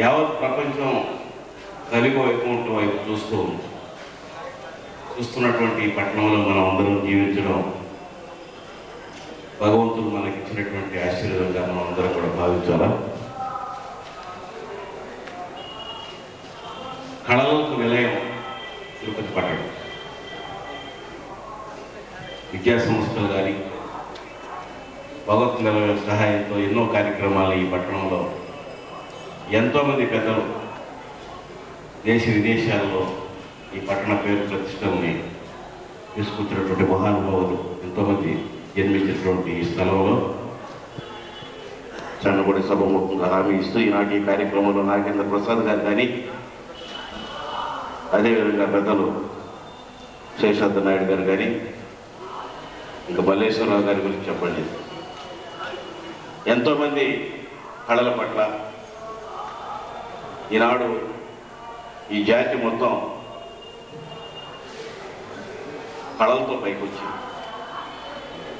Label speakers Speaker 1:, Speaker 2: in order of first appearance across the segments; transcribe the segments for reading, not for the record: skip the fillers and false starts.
Speaker 1: యావత్ ప్రపంచం కలిగి వైకుంఠం వైపు చూస్తున్నటువంటి ఈ పట్టణంలో మనం అందరం జీవించడం భగవంతుడు మనకి ఇచ్చినటువంటి ఆశీర్వాదంగా మనం అందరం కూడా భావించాలా. కళలకు నిలయం తిరుపతి పట్టణం. విద్యా సంస్థలు కానీ భగవత్ నిలయ సహాయంతో ఎన్నో కార్యక్రమాలు ఈ పట్టణంలో ఎంతోమంది పెద్దలు దేశ విదేశాల్లో ఈ పట్టణ పేరు ప్రతిష్టల్ని తీసుకొచ్చినటువంటి మహానుభావులు ఎంతోమంది జన్మించినటువంటి ఈ స్థలంలో చండగొడి సభముఖంగా హామీ ఇస్తూ ఈనాటి ఈ కార్యక్రమంలో నాగేంద్ర ప్రసాద్ గారు కానీ అదేవిధంగా పెద్దలు శేషాద్రి నాయుడు గారు కానీ ఇంకా మల్లేశ్వరరావు గారి గురించి చెప్పండి. ఎంతోమంది కళల పట్ల ఈనాడు ఈ జాతి మొత్తం కళలతో పైకొచ్చింది.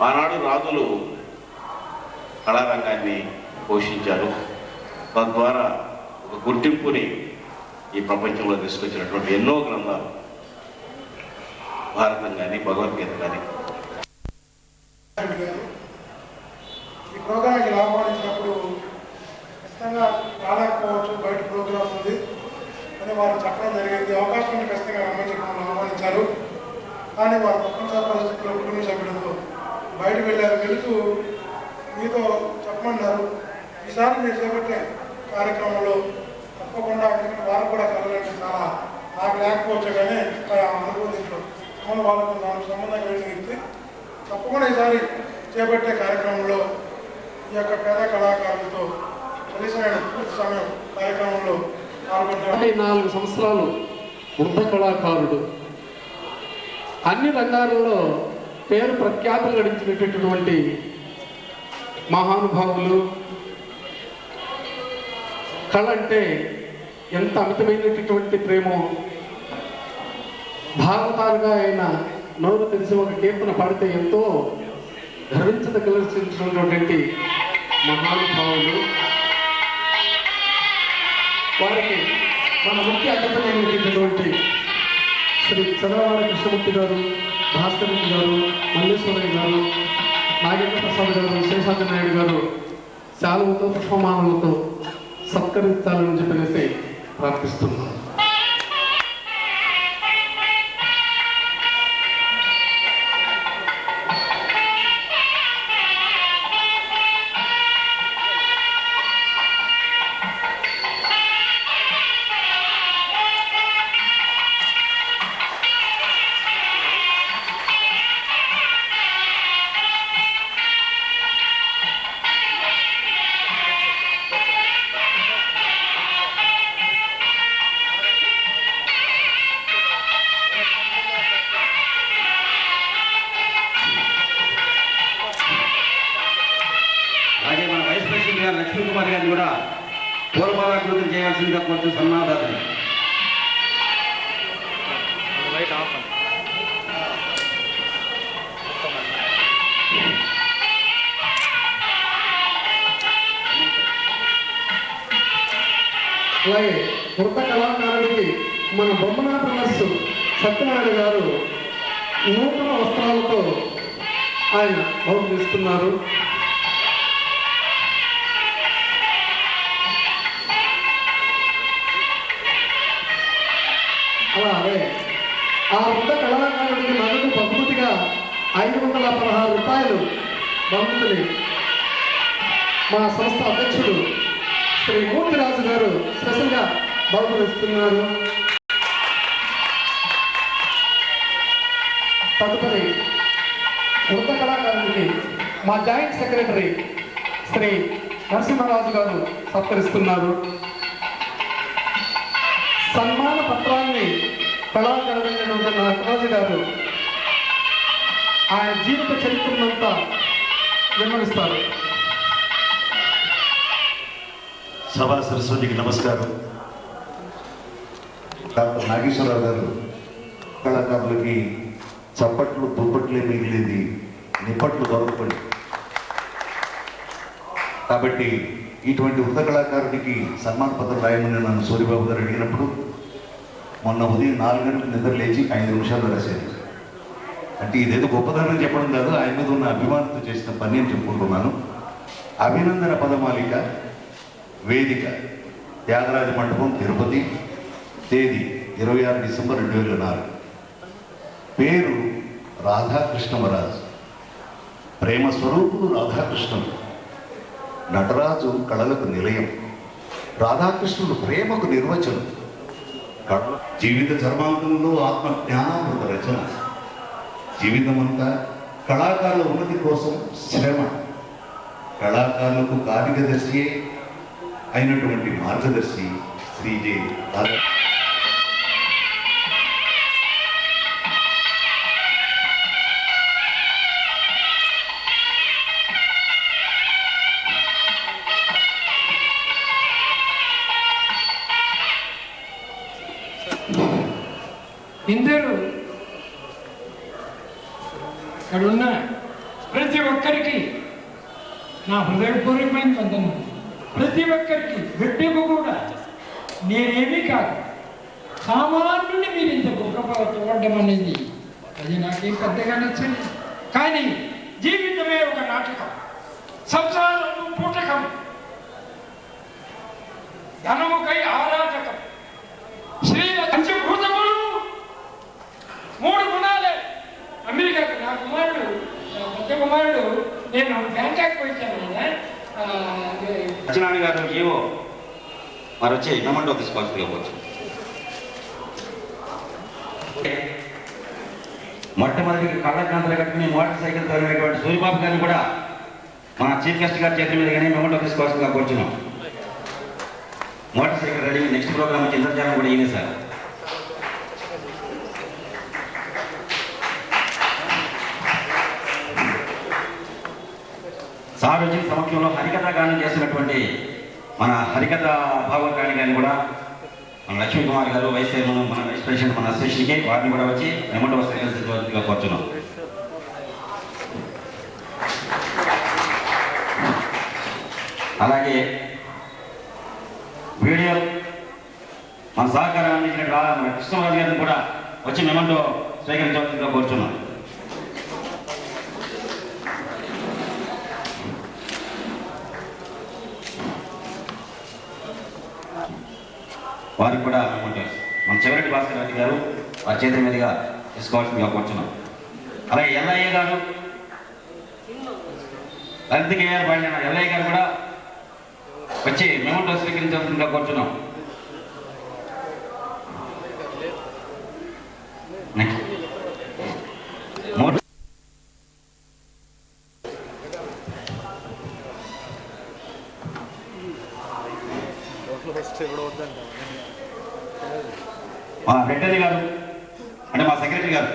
Speaker 1: ఆనాడు రాజులు కళారంగాన్ని పోషించారు. తద్వారా ఒక గుర్తింపుని ఈ ప్రపంచంలో తీసుకొచ్చినటువంటి ఎన్నో గ్రంథాలు, భారతం కానీ భగవద్గీత కానీ.
Speaker 2: ఈ ప్రోగ్రాంకి ఆహ్వానించినప్పుడు ఖచ్చితంగా రాలేకపోవచ్చు, బయట ప్రోగ్రాం ఉంది అని వారు చెప్పడం జరిగింది. అవకాశం ఉంటే ఖచ్చితంగా రమ్మని ఆహ్వానించారు. కానీ వారు తప్పనిసరి పరిస్థితుల్లో కుటుంబ సభ్యులతో బయట వెళ్ళారు. వెళుతూ మీతో చెప్పమన్నారు, ఈసారి మీరు చేపట్టే కార్యక్రమంలో తప్పకుండా, ఎందుకంటే వారు కూడా కలగండి చాలా నాకు లేకపోవచ్చు కానీ అనుభూతిలో వాళ్ళకు నాకు సంబంధంగా వెళ్ళి తప్పకుండా ఈసారి చేపట్టే కార్యక్రమంలో ఈ యొక్క పేద కళాకారులతో కలిసిన పూర్తి సమయం కార్యక్రమంలో పాల్గొంటారు.
Speaker 3: 4 సంవత్సరాలు వృద్ధ కళాకారుడు, అన్ని రంగాలలో పేరు ప్రఖ్యాతులు గడించినటువంటి మహానుభావులు. కళ అంటే ఎంత అమితమైనటువంటి ప్రేమో. భారతాలుగా ఆయన నోరు తెలిసి ఒక కీర్తన పాడితే ఎంతో గర్వించదగినటువంటి మహానుభావులు. వారికి మన ముఖ్య అతిథులైనటువంటి శ్రీ చంద్రవాడ కృష్ణమూర్తి గారు, భాస్కర్ రెడ్డి గారు, మల్లేశ్వరయ్య గారు, నాగేంద్ర ప్రసాద్ గారు, శేషాద్రి నాయుడు గారు శాలువతో పుష్పమాలతో సత్కరించాలని చెప్పేసి ప్రార్థిస్తున్నాను.
Speaker 1: లక్ష్మీ కుమార్ గారిని కూడా పూర్వభావాకృతం చేయాల్సిందిగా కొంచెం సన్నాదాన్ని.
Speaker 3: అలాగే వృత్త కళాకారుడికి మన బొమ్మన ప్రదర్శు సత్యనారాయణ గారు నూతన వస్త్రాలతో ఆయన బహుకరిస్తున్నారు. అలాగే ఆ వృద్ధ కళాకారుడికి నగదు బహుమతిగా 516 రూపాయలు బహుమతిని మా సంస్థ అధ్యక్షుడు శ్రీ మూర్తిరాజు గారు స్పెషల్గా బహుకరిస్తున్నారు. తదుపరి వృద్ధ కళాకారుడికి మా జాయింట్ సెక్రటరీ శ్రీ నరసింహరాజు గారు సత్కరిస్తున్నారు. సన్మాన పత్రాన్ని కళాకారుడైనటువంటి నటరాజు గారు ఆయన జీవిత చరిత్రనంతా వివరిస్తారు.
Speaker 4: సభా సరస్వతికి నమస్కారం. డాక్టర్ నాగేశ్వరరావు గారు కళాకారులకి చప్పట్లు దుప్పట్లే మిగిలేది నిప్పట్లు దొరకపడి కాబట్టి ఇటువంటి వృద్ధ కళాకారుడికి సన్మాన పత్రం రాయమని నన్ను సూర్యబాబు గారు అడిగినప్పుడు మొన్న ఉదయం 4 గంటలకు నిద్ర లేచి 5 నిమిషాల్లో రాశాను. అంటే ఇదేదో గొప్పదనం చెప్పడం కాదు, ఆయన మీద ఉన్న అభిమానంతో చేసిన పని అని చెప్పుకుంటున్నాను. అభినందన పదమాలిక వేదిక త్యాగరాజ మండపం తిరుపతి, తేదీ 26 డిసెంబర్ 2004. పేరు రాధాకృష్ణమరాజు. ప్రేమ స్వరూపుడు రాధాకృష్ణుడు. నటరాజు కళలకు నిలయం, రాధాకృష్ణుడు ప్రేమకు నిర్వచనం. జీవిత ధర్మాంతంలో ఆత్మ జ్ఞానామృత రచన. జీవితమంతా కళాకారుల ఉన్నతి కోసం శ్రమ. కళాకారులకు కార్యదర్శి అయినటువంటి మార్గదర్శి శ్రీ జె. రాధా.
Speaker 5: ఇందరూ ఇక్కడున్న ప్రతి ఒక్కరికి నా హృదయపూర్వకమైన వందనం. ప్రతి ఒక్కరికి బిడ్డకు కూడా నేనేమీ కాదు, సామాన్యుని మీరు ఇంత గొప్పగా చూడడం అనేది అది నాకేం పెద్దగా నచ్చలేదు. కానీ జీవితమే ఒక నాటకం, సంసారము పూటకం, ధనముకై ఆరాధకం. శ్రీ పంచభూతములు 3 గుణాలే. అమెరికాకు నా కుమారుడు, పెద్ద కుమారుడు, నేను బ్యాంకాక్ పోయించాను కదా.
Speaker 1: సత్యనారాయణ గారు ఏవో మరి వచ్చి మెమంటో తీసుకోవచ్చు. మొట్టమొదటి కళ్ళకంతలు కట్టుకుని మోటార్ సైకిల్ తగినటువంటి సూర్యబాబు గారిని కూడా మన చీఫ్ గెస్ట్ గారి చేతుల మీద కానీ మెమంటో తీసుకోవాల్సిందిగా కూర్చున్నాం. Motorcycle ready. Next programme వచ్చి ఇంద్రజాలం కూడా ఈయనే సార్. సార్ వచ్చిన సమక్షంలో హరికథ గానం చేసినటువంటి మన హరికథ భాగవతాన్ని కానీ కూడా మన లక్ష్మీ కుమార్ గారు వైస్ చైర్మన్, మన వైస్ ప్రెసిడెంట్, మన అసోసియేషన్కి వారిని కూడా వచ్చి మెమంటో వస్త్రంగా కూర్చున్నాం. అలాగే వీడియో మన సహకారం అందించిన కృష్ణరాజు గారిని కూడా వచ్చి మెమంటో స్వీకరించవలసిందిగా కూర్చున్నాం. వారికి కూడా మెమంటో మన చివరెడ్డి భాస్కర్ రెడ్డి గారు వారి చేతుల మీదుగా తీసుకోవాల్సిందిగా కూర్చున్నాం. అలాగే ఎల్ఐఏ గారు, లలిత కేఆర్ పాడిన ఎల్ఐఏ గారు కూడా వచ్చి మెమంటో స్వీకరించాల్సిందిగా కూర్చున్నాం. మా రెడ్డి గారు అంటే మా సెక్రటరీ గారు,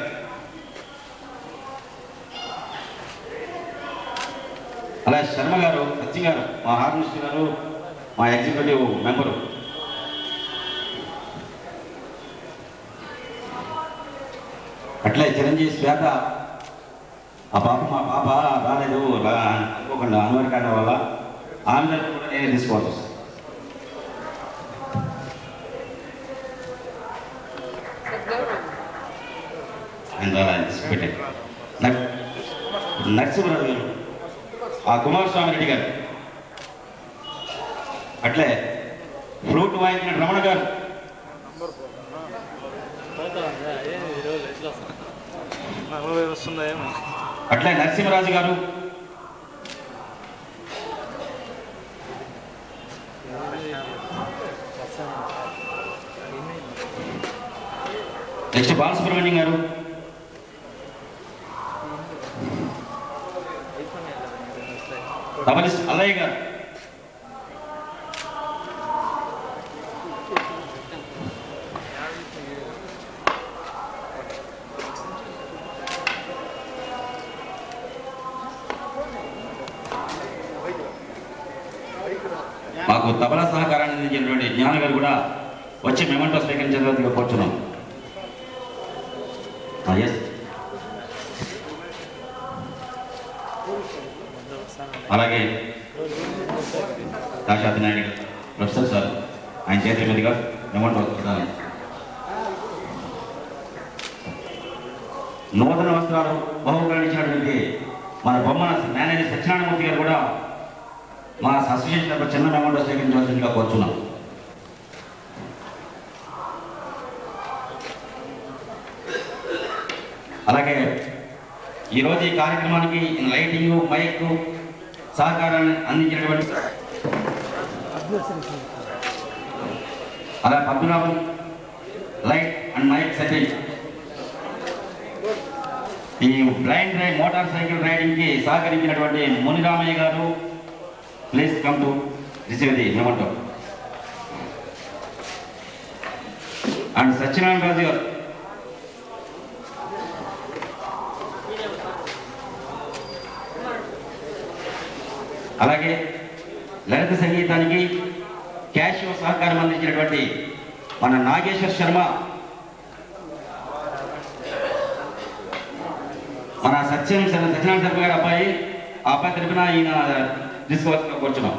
Speaker 1: అలాగే శర్మ గారు, సత్యం గారు, మా హార్మోనిస్ట్ గారు, మా ఎగ్జిక్యూటివ్ మెంబరు, అట్లే చిరంజీవి శ్వేత. ఆ పాప మా పాప రాలేదు అనుకోకుండా అన్వరికాండ వల్ల ఆమె కూడా నేనే తీసుకోవాల్సి వస్తుంది. నరసింహరాజు గారు, ఆ కుమారస్వామి రెడ్డి గారు, అట్లే ఫ్లూట్ వాయించిన రమణ గారు, అట్లే నరసింహరాజు గారు, నెక్స్ట్ బాలసుబ్రహ్మణ్యం గారు, తబలిస్ట్ అల్లయ్య గారు, మాకు తబలా సహకారాన్ని అందించినటువంటి జ్ఞాన గారు కూడా వచ్చి మెమంటో స్వీకరించేందుకు కూర్చున్నాం. అలాగే సాక్షాత్ నాయుడు ప్రొఫెసర్ సార్ ఆయన చేతుల మీదుగా అమౌంట్ వస్తున్నాను. నూతన వస్త్రాలు బహుకరించినటువంటి మన బొమ్మల మేనేజర్ సత్యనారాయణమూర్తి గారు కూడా మా అసోసియేషన్ చిన్న అమౌంట్ స్వీకరించవలసిందిగా కోరుచున్నాం. అలాగే ఈరోజు ఈ కార్యక్రమానికి లైటింగ్ మైక్ సహకారాన్ని అందించినటువంటి అలా Padmanabham light and mic setting, ఈ blind ride motor cycle riding కి సహకరించినటువంటి మునిరామయ్య గారు, please come to receive the memento. And Satyanarayana Raju గారు, అలాగే లలిత సంగీతానికి క్యాషియో సహకారం అందించినటువంటి మన నాగేశ్వర్ శర్మ, మన సత్యనారాయణ శర్మ గారి అబ్బాయి, ఆ అబ్బాయి తరపున ఈయన తీసుకోవాల్సిన కూర్చున్నాం.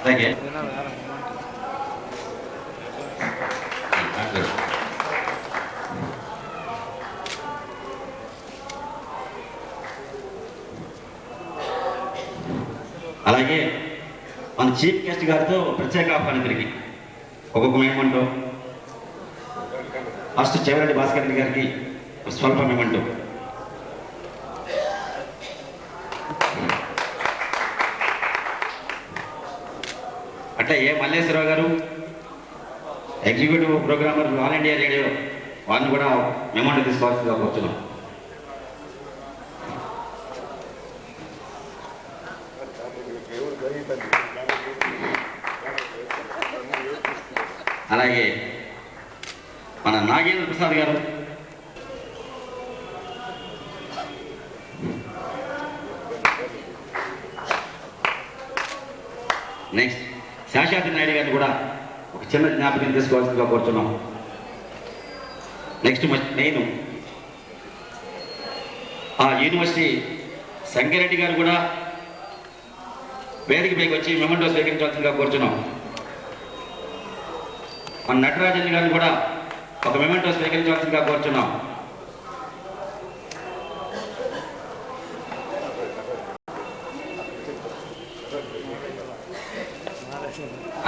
Speaker 1: అలాగే అలాగే మన చీఫ్ గెస్ట్ గారితో ప్రత్యేక ఆహ్వానం తిరిగి ఒక్కొక్క మేమంటూ ఫస్ట్ చెవిరెడ్డి భాస్కర్ రెడ్డి గారికి స్వల్ప మేమంటూ, అంటే ఏ మల్లేశ్వరరావు గారు executive programmer all India radio వారిని కూడా మేమంటూ తీసుకోవాల్సిందిగా కూర్చున్నాం. అలాగే మన నాగేంద్ర ప్రసాద్ గారు, నెక్స్ట్ శాశ్వత నాయుడు గారిని కూడా ఒక చిన్న జ్ఞాపకం తీసుకోవాల్సిందిగా కోరుతున్నాం. నెక్స్ట్ నేను ఆ యూనివర్సిటీ సంగారెడ్డి గారు కూడా వేదిక పైకి వచ్చి మెమంటో స్వీకరించాల్సిందిగా కోరుచున్నాం. మన నటరాజన్ గారిని కూడా ఒక మెమెంటో స్వీకరించవలసిందిగా కోరుచున్నాం.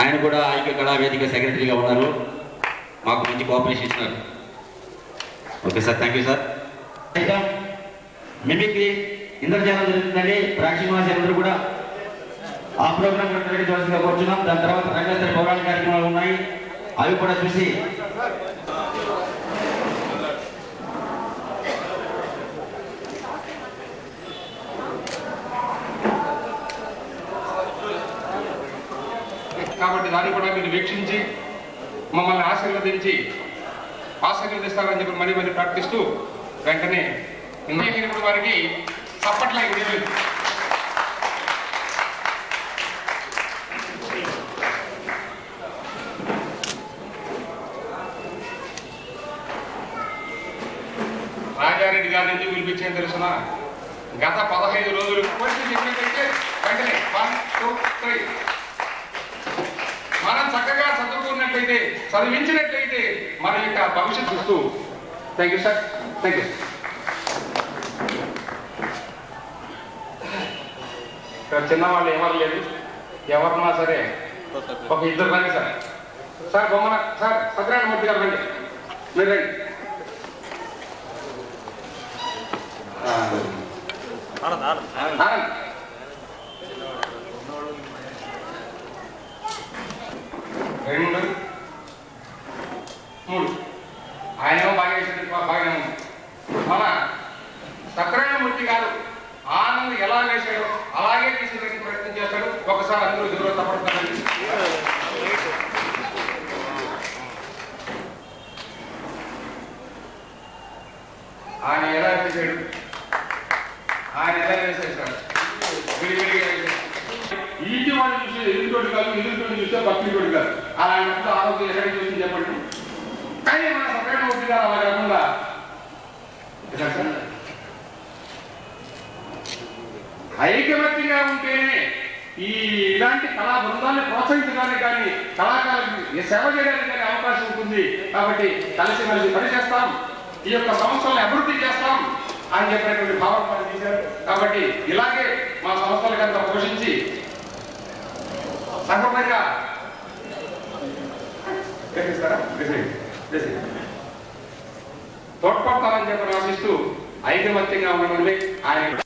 Speaker 1: ఆయన కూడా ఐక్య కళా వేదిక సెక్రటరీగా ఉన్నారు, మాకు మంచి కోఆపరేషన్ ఇచ్చినారు. Okay sir, thank you sir. Mimicry ఇంద్రజాలం జరుగుతుందండి. ప్రేక్షకులందరూ కూడా ఆ ప్రోగ్రామ్ కూడా నిర్వహించవలసిందిగా కోరుచున్నాం. దాని తర్వాత రంగస్థలి పౌరాణిక కార్యక్రమాలు ఉన్నాయి, అవి కూడా చూసి
Speaker 6: కాబట్టి దాన్ని కూడా మీరు వీక్షించి మమ్మల్ని ఆశీర్వదిస్తారని చెప్పి మరీ మరీ ప్రార్థిస్తూ వెంటనే ఇప్పుడు వారికి చప్పట్ల రాజారెడ్డి గారిని ఎందుకు పిలిపించేది తెలుసిన, గత 15 రోజులు చెప్పినట్టయితే వెంటనే 1, 2, 3 మనం చక్కగా చదువుకున్నట్లయితే, చదివించినట్లయితే మన యొక్క భవిష్యత్తు చూస్తూ. Thank you sir, thank you. చిన్నవాళ్ళు ఎవరు లేదు, ఎవరన్నా సరే ఒక ఇద్దరు రండి sir. Sir Bommana sir Satyanarayana Murthy గారు రండి, మీరు రండి. రెండు 3 ఆయనేమో బాగా వేసేది బాగానే ఉంది. మన సత్యనారాయణమూర్తి గారు ఆనంద్ ఎలా వేశాడో అలాగే తీసేదానికి ప్రయత్నం చేస్తాడు. ఒకసారి అందరూ దూరం తప్పడుతారండి. ఆయన ఎలా వేసాడు, ఆయన ఎలా వేసేసాడు, విడివిడిగా వేసాడు. ఈటి వాళ్ళు చూసి ఎదురుతోటి కాదు, ఎదురుతోటి చూస్తే పక్కన తోటి కాదు. అలాంటప్పుడు ఆరోగ్యం ఎక్కడికి చూసి చెప్పండి. కానీ మన సత్యనారాయణమూర్తి గారు అలా కాకుండా ఐకమత్యంగా ఉంటేనే ఇలాంటి కళా బృందాన్ని ప్రోత్సహించడానికి కానీ కళాకారులకు సేవ చేయడానికి కానీ అవకాశం ఉంటుంది. కాబట్టి కలిసిమెలిసి పనిచేస్తాం, ఈ యొక్క సంస్థలను అభివృద్ధి చేస్తాం అని చెప్పినటువంటి భావన మనం తీశారు. కాబట్టి ఇలాగే మా సంస్థలకంతా పోషించి సహపంగా తోడ్పడతారని చెప్పి ఆశిస్తూ ఐకమత్యంగా ఉండమని ఆయన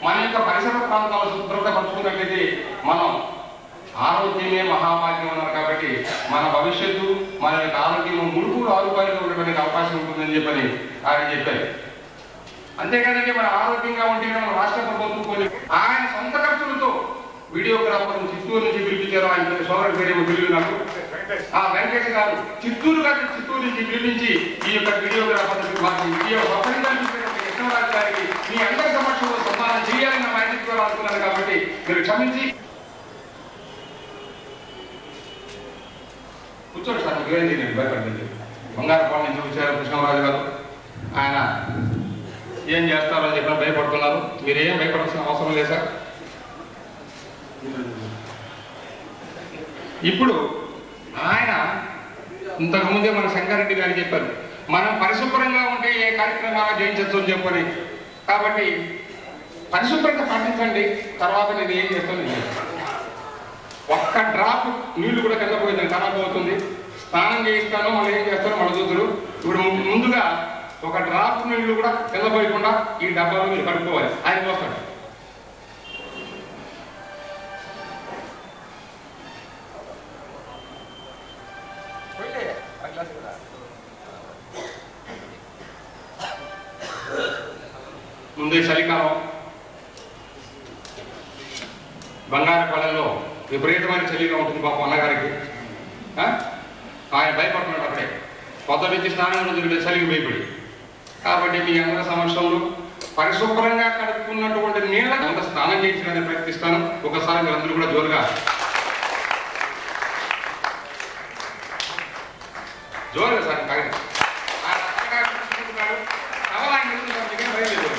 Speaker 6: మన యొక్క పరిసర ప్రాంతాల శుభ్రతపరుచుకున్నట్లయితే మనం ఆరోగ్యమే మహాభాగ్యం అన్నారు. కాబట్టి మన భవిష్యత్తు మన యొక్క ఆరోగ్యం ముడుపులు ఆరుపాయలు ఉండడానికి అవకాశం ఉంటుందని చెప్పని ఆయన చెప్పారు. అంతేకాదండి మన ఆరోగ్యంగా ఉంటే మన రాష్ట్ర ప్రభుత్వం కొన్ని ఆయన సొంత ఖర్చులతో వీడియోగ్రాఫర్ చిత్తూరు నుంచి పిలిపించారు. ఆయన సోదరు పేరు పిలువు నాకు వెంకటేష్ గారు చిత్తూరు నుంచి పిలిపించి ఈ యొక్క వీడియోగ్రాఫర్ వీడియో కృష్ణరాజు గారికి మీ అందరి సమక్షంలో సన్మానం చేయాలని నా మైండ్ అనుకున్నారు. కాబట్టి మీరు క్షమించి కూర్చోండి సార్, మీకు ఏం చేయండి, భయపడింది. బంగారపాడు నుంచి వచ్చారు కృష్ణరాజు గారు. ఆయన ఏం చేస్తారో అని చెప్పిన భయపడుతున్నారు. మీరేం భయపడాల్సిన అవసరం లేదు సార్. ఇప్పుడు ఆయన ఇంతకుముందే మన శంకరెడ్డి గారు చెప్పారు, మనం పరిశుభ్రంగా ఉంటే ఏ కార్యక్రమాలు జయించవచ్చు అని చెప్పని. కాబట్టి పరిశుభ్రత పాటించండి. తర్వాత నేను ఏం చేస్తాను, ఒక్క డ్రాప్ నీళ్లు కూడా కింద పోయిందని ఖరాబ్ అవుతుంది. స్నానం చేయిస్తాను, మళ్ళీ ఏం చేస్తాను మన చూతురు. ఇప్పుడు ముందుగా ఒక డ్రాప్ నీళ్లు కూడా కింద పోయకుండా ఈ డబ్బాలో మీరు కడుక్కోవాలి. ఆయన పోస్తాడు. ముందే చలికాలం బంగారపాలెంలో విపరీతమైన చలిగా ఉంటుంది పాపం అన్నగారికి. ఆయన భయపడుతున్నాడు అక్కడే పొద్దునుంచి స్నానం జరిగే చలికి భయపడి. కాబట్టి మీ అందరి సమక్షంలో పరిశుభ్రంగా కడుక్కున్నటువంటి నీళ్ళ అంత స్నానం చేయించడానికి ప్రయత్నిస్తాను. ఒకసారి మీరందరూ కూడా జోరుగా సార్ కాగండి. మీకేం బయలుదేరు,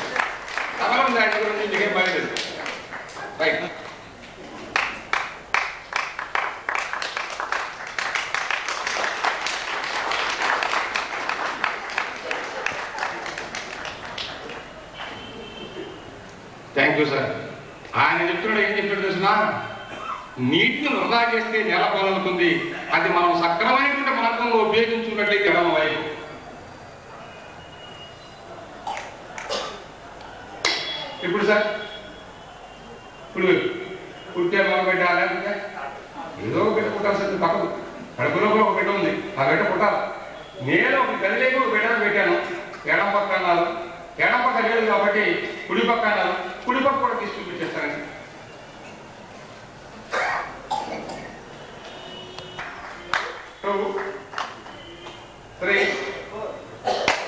Speaker 6: సభలో ఉంది ఆయన గురించి మీకేం బయలుదేరు. రైట్. Thank you sir. ఆయన చెప్తున్నాడు, ఏం చెప్తున్నాడు తెలిసిన, నీటిని వృధా చేస్తే నేల పాలవుతుంది. అది మనం సక్రమైనటువంటి మార్గంలో ఉపయోగించుకున్నట్లయితే ఎడమ వైపు. ఇప్పుడు సార్ ఇప్పుడు పుట్టే మొదలు పెట్టాలి, ఏదో ఒక బిడ్డ పుట్టాల్సింది. పక్కకు కడుపులో కూడా ఒక బిడ్డ ఉంది, ఆ బిడ్డ పుట్టాలి. నేను ఒక గదిలేకి ఒక బిడ్డను పెట్టాను. ఎడం పక్క అన్నారు, ఎడం పక్క లేదు కాబట్టి కుడి పక్క అన్నారు. కుడి పక్క కూడా తీసి చూపించేస్తానండి. Three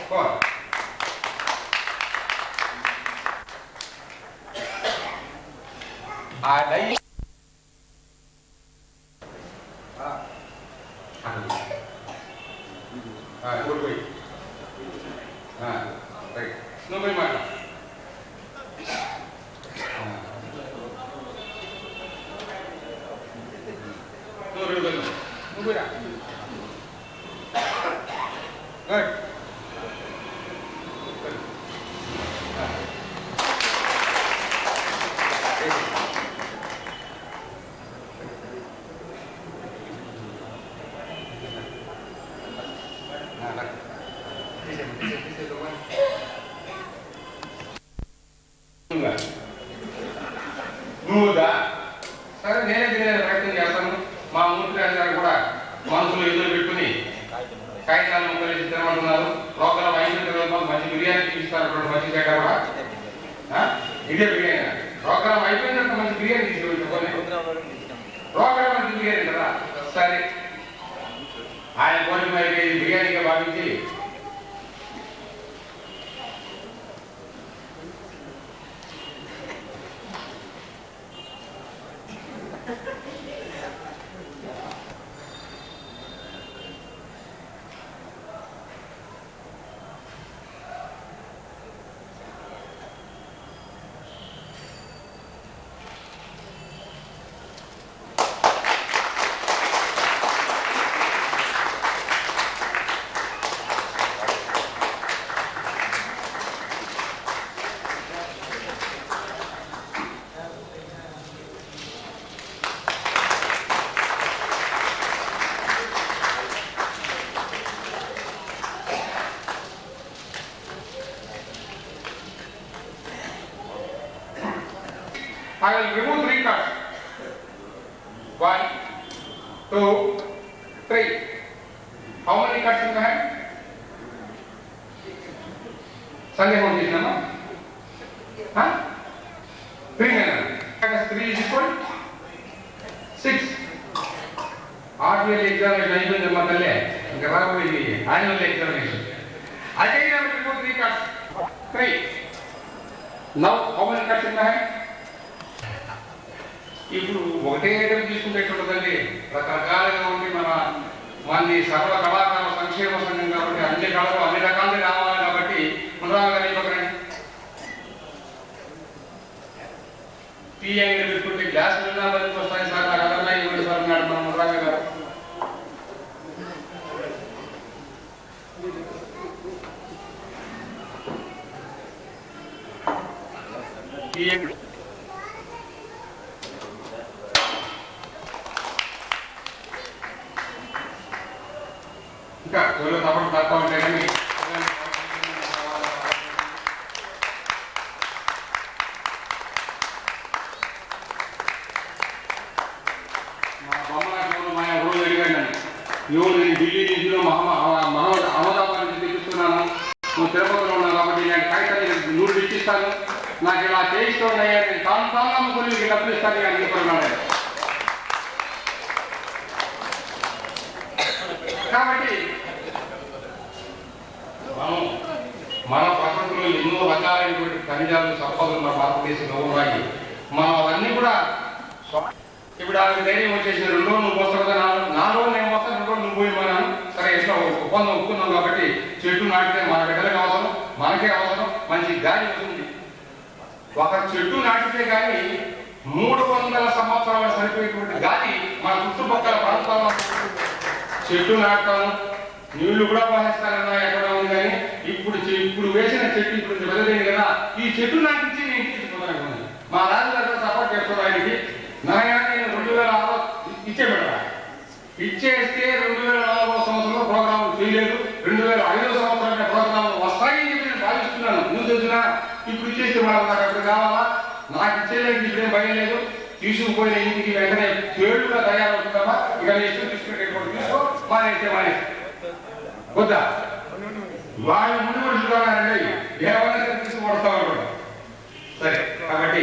Speaker 6: four. ఇంకోటి పోయి రైట్ నువ్వు పోయి మాట్లాడు. నువ్వు పోయిరా గుడ్. నువ్వుదా సరే నేనే తినే ప్రయత్నం చేస్తాను. మా ముఖ్యమంత్రి గారు కూడా మనసులో ఎదురు పెట్టుకుని కాగితాలు కలిసి తినమంటున్నారు. లోకల్ 500 రూపాయలు మంచి బిర్యానీ తీస్తారు. మంచి చేట కూడా ఇదే బిర్యానీ ప్రోగ్రామ్ అయిపోయినంత మంచి బిర్యానీ తీసుకొని ప్రోగ్రామ్ మంచి బిర్యానీ కదా. సరే ఆయన కోరిక మేరకు బిర్యానీగా భావించి I will remove 3 cards. 1, 2, 3. How many cards in the hand? Sunday morning is number? Huh? 3 nana. 3 is equal 6. RTL examination ayundi matalle. Inga raboyedi annual examination. Again I will remove 3 cards. 3. Now how many cards in the hand? ఇప్పుడు ఒకటే item తీసుకుంటేటుండదండి. రకరకాలుగా ఉండి మంది సర్వ కళాకారుల సంక్షేమ సంఘం కాబట్టి అన్ని కళలు అన్ని రకాలు కావాలి కాబట్టి పునరాగని టీ అంగడి పెట్టుకుంటే గ్లాస్ బదిలీ వస్తాయి సార్. నాకు అదన్నా ఇవ్వండి సార్ అన్నాడు మన మునరాగ గారు. టీ అంగడి ఇంకా ఎవరో తప్పడం తక్కువ ఉంటాయి కానీ మా బొమ్మనాడు మా రోజు అడిగాడు ఎవరు నేను ఢిల్లీ నుంచి అహ్మదాబాద్ నుంచి తెప్పిస్తున్నాను. నువ్వు తిరుపతిలో ఉన్నావు కాబట్టి ఇలాంటి కాగితాలు 100 ఇచ్చిస్తాను. నాకు ఇలా చేయిస్తున్నాయా నేను తాను నమ్ముకొని నీకు డబ్బులు ఇస్తాను అని అనుకున్నాడు. కాబట్టి మన ప్రకృతిలో ఎన్నో రకాలైనటువంటి ఖనిజాలు సంపదలు మన భారతదేశంలో ఉన్నాయి. మనం అవన్నీ కూడా ఇప్పుడు ఆమె ధైర్యం వచ్చేసి 2 రోజులు నువ్వు పోస్తావు కదా, 4 రోజులు నేను పోస్తాను, 2 రోజులు నువ్వు పోయిపోయినాను. సరే ఎట్లా ఒప్పందం ఒప్పుకున్నాం కాబట్టి చెట్టు నాటితే మన బిడ్డలకు అవసరం, మనకే అవసరం, మంచి గాలి వస్తుంది. ఒక చెట్టు నాటితే కానీ 300 సంవత్సరాలు సరిపోయేటువంటి గాలి మన చుట్టుపక్కల ప్రాంతాల్లో చెట్టు నాటుతాను. నీళ్లు కూడా పాటిస్తానన్నా ఎక్కడ ఉంది కానీ ఇప్పుడు వేసిన చెట్టు ఇప్పుడు వెదలేదు కదా, ఈ చెట్టు నాటించి నేను తీసుకున్నాను. మా రాజుగారు సపోర్ట్ చేస్తున్నారు ఆయనకి. నాయన నేను 2006 ఇచ్చేబెట్టా. ఇచ్చేస్తే 2004 సంవత్సరంలో ప్రోగ్రాం చేయలేదు. 2005 సంవత్సరంలో ప్రోగ్రాం వస్తాయని చెప్పి నేను భావిస్తున్నాను. నువ్వు తెలిసినా ఇప్పుడు ఇచ్చేస్తే వాళ్ళు నాకు అక్కడ కావాలా, నాకు ఇచ్చేయడానికి ఇప్పుడేం భయం లేదు. తీసుకుపోయిన ఇంటికి వెంటనే పేడుగా తయారవుతుందమ్మా. ఇక ఇష్టం తీసుకునేటువంటి తీసుకో, మానేస్తే మానేసి వద్దా వాళ్ళు ముందు మనుషులున్నారండి, ఏమైనా తీసుకుపడతా ఉంటాడు. సరే కాబట్టి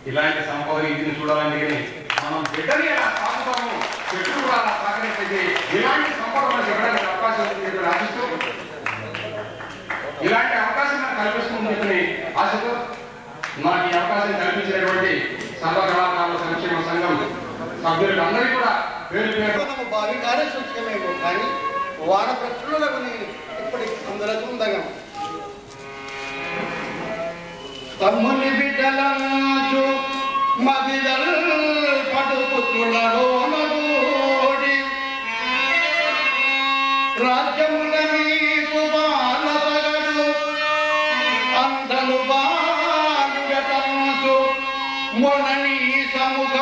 Speaker 6: ఇలాంటి సంపద ఇంటిని చూడాలంటే మనం బిడ్డని అలా సాగుతాము, చెట్టు కూడా అలా సాగనిస్తే ఇలాంటి సంపద మనకు ఇవ్వడానికి అవకాశం ఉంది ఆశిస్తూ, ఇలాంటి అవకాశం నాకు కల్పిస్తుంది చెప్పని ఆశతో నాకు ఈ అవకాశం కల్పించినటువంటి సర్వ కళాకారుల సంక్షేమ సంఘం సభ్యులకు అందరికీ కూడా పేరు పేరు
Speaker 7: భారీ కార్యసూచకమేమో కానీ వాడపక్షులకు ఇప్పటికి అందరకు ఉందగా తమ్ముని బిడ్డలంచు మదిదల్ పడుపుతులలోనగూడి రాజ్యముల మీకు బాలతగడు అందలు బాలుగటంచు మొలని సముఖ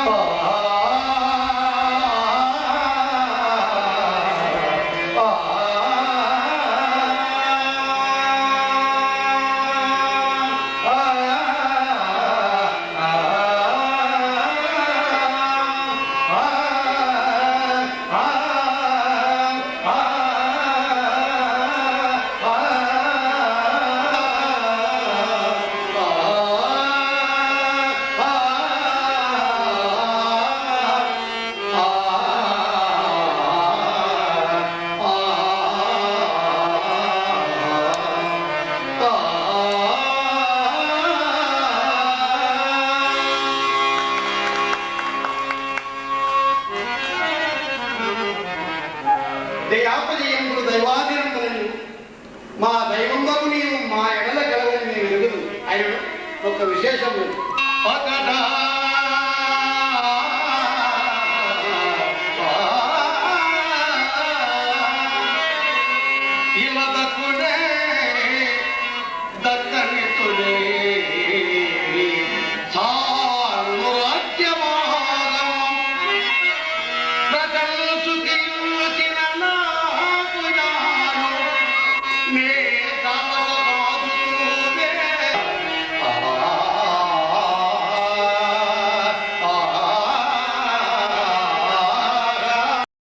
Speaker 7: దయాపజయంలో దైవాధీనంలో మా దైవంబకు నీవు మా ఎడల కలవని నేను ఎరుగుదు ఆయన ఒక విశేషము ఇమదకునే దక్కనితునే సాను రాజ్యమాగం ప్రజలు సుఖించిన